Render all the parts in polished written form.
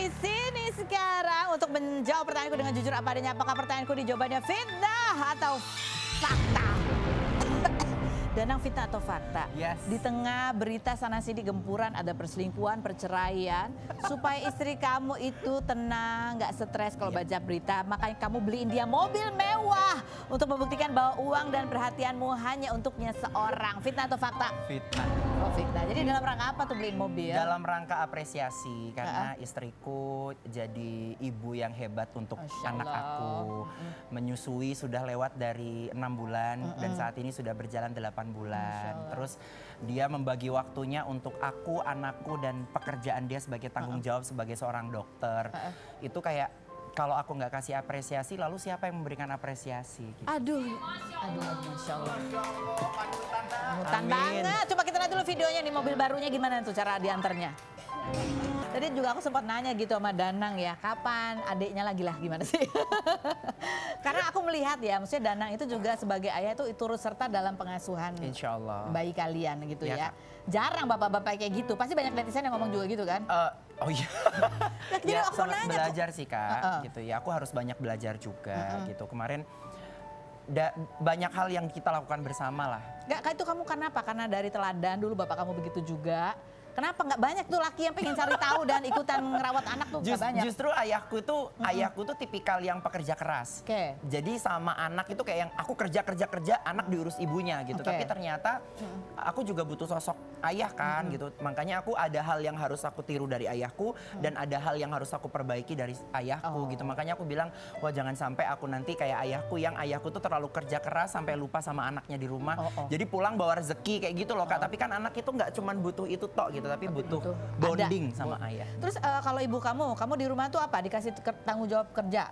di sini sekarang untuk menjawab pertanyaanku dengan jujur apa adanya. Apakah pertanyaanku dijawabannya fitnah atau fakta? Danang, fitnah atau fakta? Yes. Di tengah berita sana sini gempuran ada perselingkuhan, perceraian, supaya istri kamu itu tenang, nggak stres kalau baca berita, makanya kamu beliin dia mobil mewah untuk membuktikan bahwa uang dan perhatianmu hanya untuknya seorang. Fitnah atau fakta? Fitnah. Oh, fitnah. Jadi dalam rangka apa tuh beliin mobil? Dalam rangka apresiasi karena istriku jadi ibu yang hebat untuk Masya anak Allah. aku. Menyusui sudah lewat dari 6 bulan dan saat ini sudah berjalan 8 bulan. Terus dia membagi waktunya untuk aku, anakku dan pekerjaan dia sebagai tanggung jawab sebagai seorang dokter. Itu kayak kalau aku nggak kasih apresiasi, lalu siapa yang memberikan apresiasi? Gitu. Aduh, Masya Allah. Panutan Amin. banget. Coba kita lihat dulu videonya nih, mobil barunya gimana tuh cara diantarnya. Tadi juga aku sempat nanya gitu sama Danang ya, kapan adiknya lagi lah gimana sih? Karena aku melihat ya, maksudnya Danang itu juga sebagai ayah itu turut serta dalam pengasuhan Insya Allah. bayi kalian gitu Ya, ya. Kak. Jarang bapak-bapak kayak gitu, pasti banyak netizen yang ngomong juga gitu kan? Oh iya. Nah, jadi Ya, aku sangat nanya, belajar sih Kak, gitu ya. Aku harus banyak belajar juga gitu. Kemarin banyak hal yang kita lakukan bersama lah. Nggak, itu kamu kenapa? Karena dari teladan dulu bapak kamu begitu juga. Kenapa nggak banyak tuh laki yang pengen cari tahu dan ikutan ngerawat anak tuh nggak banyak? Justru ayahku tuh tipikal yang pekerja keras. Oke. Jadi sama anak itu kayak yang aku kerja, anak diurus ibunya gitu. Oke. Tapi ternyata aku juga butuh sosok ayah kan gitu. Makanya aku ada hal yang harus aku tiru dari ayahku dan ada hal yang harus aku perbaiki dari ayahku gitu. Makanya aku bilang, wah jangan sampai aku nanti kayak ayahku tuh terlalu kerja keras sampai lupa sama anaknya di rumah. Jadi pulang bawa rezeki kayak gitu loh Kak. Tapi kan anak itu nggak cuma butuh itu tok gitu, tapi butuh itu bonding ada. sama ayah. Terus kalau ibu kamu di rumah tuh apa? Dikasih tanggung jawab kerja?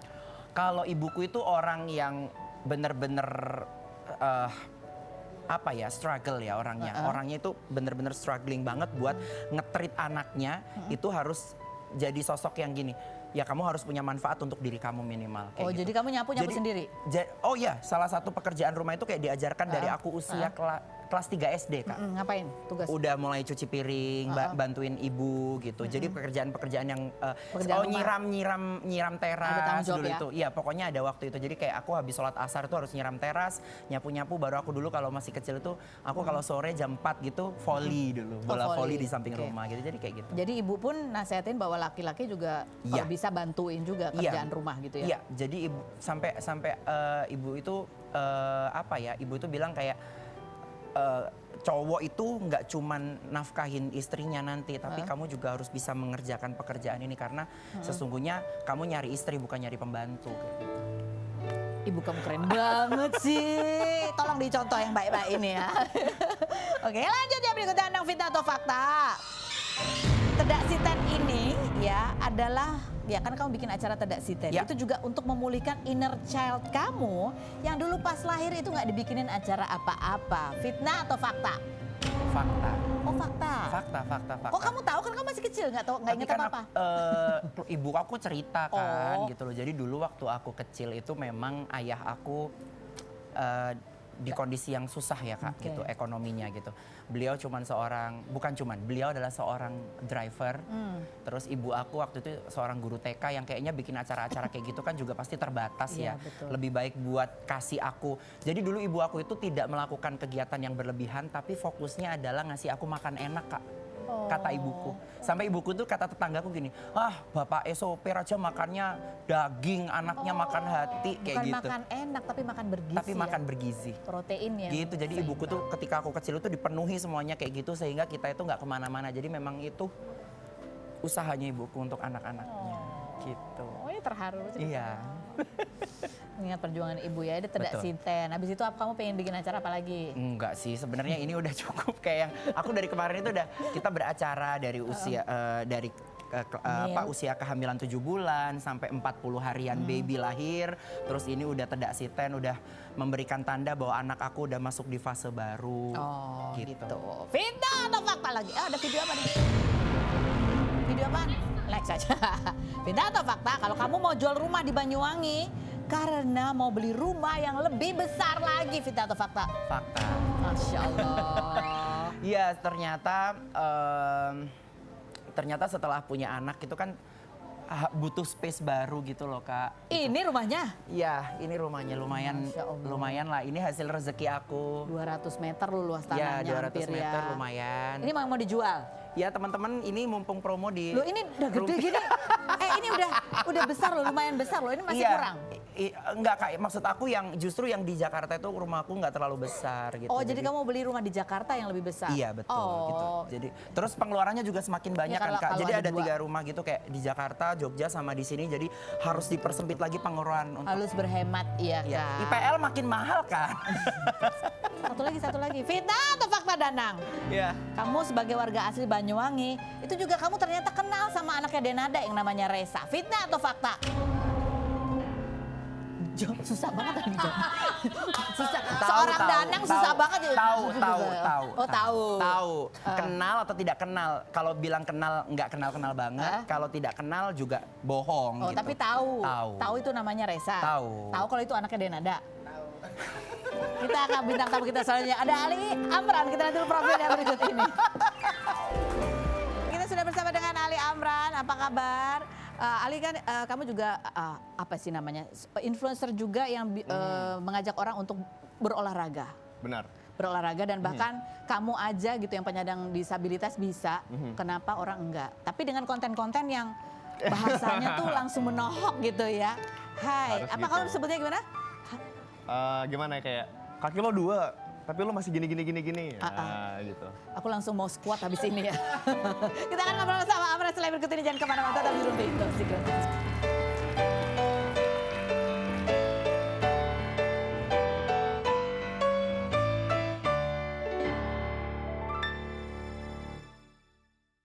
Kalau ibuku itu orang yang bener-bener apa ya, struggle ya orangnya. Orangnya itu bener-bener struggling banget buat nge-treat anaknya. Itu harus jadi sosok yang gini. Ya kamu harus punya manfaat untuk diri kamu minimal. Kayak gitu. Jadi kamu nyapu sendiri? Oh iya, salah satu pekerjaan rumah itu kayak diajarkan dari aku usia kelas 3 SD Kak. Ngapain tugas? Udah mulai cuci piring, bantuin ibu gitu. Jadi pekerjaan-pekerjaan yang Pekerjaan rumah. nyiram Ada teras tanggung jawab dulu ya? itu. Iya, pokoknya ada waktu itu. Jadi kayak aku habis sholat asar tuh harus nyiram teras, nyapu-nyapu. Baru aku dulu kalau masih kecil tuh aku kalau sore jam 4 gitu volley dulu, bola volley di samping rumah gitu. Jadi kayak gitu. Jadi ibu pun nasehatin bahwa laki-laki juga kalau bisa bantuin juga kerjaan rumah gitu ya? Iya, jadi ibu sampai ibu itu ibu itu bilang kayak cowok itu nggak cuman nafkahin istrinya nanti, tapi kamu juga harus bisa mengerjakan pekerjaan ini karena sesungguhnya kamu nyari istri bukan nyari pembantu. Kayak gitu. Ibu kamu keren banget sih. Tolong dicontoh yang baik-baik ini ya. Oke, lanjut ya berikutnya, Danang, fitnah atau fakta? Tedak Siten ini ya adalah, ya kan kamu bikin acara Tedak Siten. Ya. Itu juga untuk memulihkan inner child kamu yang dulu pas lahir itu nggak dibikinin acara apa-apa. Fitnah atau fakta? Fakta. Oh, fakta. Fakta. Kok kamu tahu, kan kamu masih kecil, nggak inget kan apa-apa? Ibu aku cerita kan gitu loh. Jadi dulu waktu aku kecil itu memang ayah aku di kondisi yang susah ya Kak, gitu ekonominya gitu. Beliau beliau adalah seorang driver. Terus ibu aku waktu itu seorang guru TK yang kayaknya bikin acara-acara kayak gitu kan juga pasti terbatas ya. Betul. Lebih baik buat kasih aku. Jadi dulu ibu aku itu tidak melakukan kegiatan yang berlebihan, tapi fokusnya adalah ngasih aku makan enak Kak. Kata ibuku. Sampai ibuku tuh kata tetanggaku gini, bapak sopir aja makannya daging, anaknya makan hati kayak Bukan gitu. makan enak, tapi makan bergizi. Tapi makan bergizi. Protein ya. Gitu, jadi ibuku tuh ketika aku kecil itu dipenuhi semuanya kayak gitu sehingga kita itu nggak kemana-mana. Jadi memang itu usahanya ibuku untuk anak-anaknya. Gitu. Oh, ini terharu. Iya. Mengingat perjuangan ibu ya, ini Tedak Betul. Siten. Habis itu kamu pengen bikin acara apa lagi? Enggak sih, sebenarnya ini udah cukup kayak yang aku dari kemarin itu udah kita beracara dari usia usia kehamilan 7 bulan sampai 40 harian baby lahir. Terus ini udah Tedak Siten, udah memberikan tanda bahwa anak aku udah masuk di fase baru. Oh, gitu. Fitnah atau fakta lagi? Ada video apa nih? Video apa? Like saja. Fitnah atau fakta? Kalau kamu mau jual rumah di Banyuwangi karena mau beli rumah yang lebih besar lagi, fitnah atau fakta? Fakta. Masya Allah. Iya, ternyata setelah punya anak itu kan butuh space baru gitu loh Kak. Ini rumahnya Iya, ini rumahnya lumayan Masya Allah. lumayan lah. Ini hasil rezeki aku. 200 meter lu luas Ya, tanahnya 200 hampir meter ya. lumayan. Ini mau dijual? Ya teman-teman, ini mumpung promo di Loh ini udah gede gini. Ini udah besar loh, lumayan besar loh. Ini masih Iya. kurang. Enggak Kak, maksud aku yang justru yang di Jakarta itu rumahku nggak terlalu besar gitu. Oh, jadi kamu beli rumah di Jakarta yang lebih besar? Iya betul Oh. gitu. Jadi terus pengeluarannya juga semakin banyak Iya, kan Kak. kalau Jadi ada ada dua. 3 rumah gitu kayak di Jakarta, Jogja sama di sini. Jadi harus dipersempit lagi pengeluaran untuk Halus berhemat, iya Iya. kan? IPL makin mahal kan. Satu lagi. Fitnah atau fakta Danang? Iya. Kamu sebagai warga asli Banyuwangi, itu juga kamu ternyata kenal sama anaknya Denada yang namanya Resa. Fitnah atau fakta? Susah banget tadi jawab. Susah. Seorang Danang susah banget ya. Tahu. Oh, tahu. Tahu. Kenal atau tidak kenal? Kalau bilang kenal nggak kenal banget. Kalau tidak kenal juga bohong Oh, gitu. tapi tahu. Tahu. Tahu itu namanya Resa. Tahu. Tahu kalau itu anaknya Denada. Kita akan bintang tamu kita selanjutnya. Ada Ali Amran. Kita lihat dulu profilnya berikut ini. Kita sudah bersama dengan Ali Amran. Apa kabar? Ali kan kamu juga apa sih namanya? Influencer juga yang mengajak orang untuk berolahraga. Benar. Berolahraga dan bahkan kamu aja gitu yang penyandang disabilitas bisa. Kenapa orang enggak? Tapi dengan konten-konten yang bahasanya tuh langsung menohok gitu ya. Hai, Harus apa gitu. kamu sebutnya gimana? Gimana ya, kayak kaki lo 2, tapi lo masih gini. Gitu. Aku langsung mau squat habis ini ya. Kita akan ngobrol sama Amran setelah berikut ini. Jangan kemana-mana, tetap di Rumpi.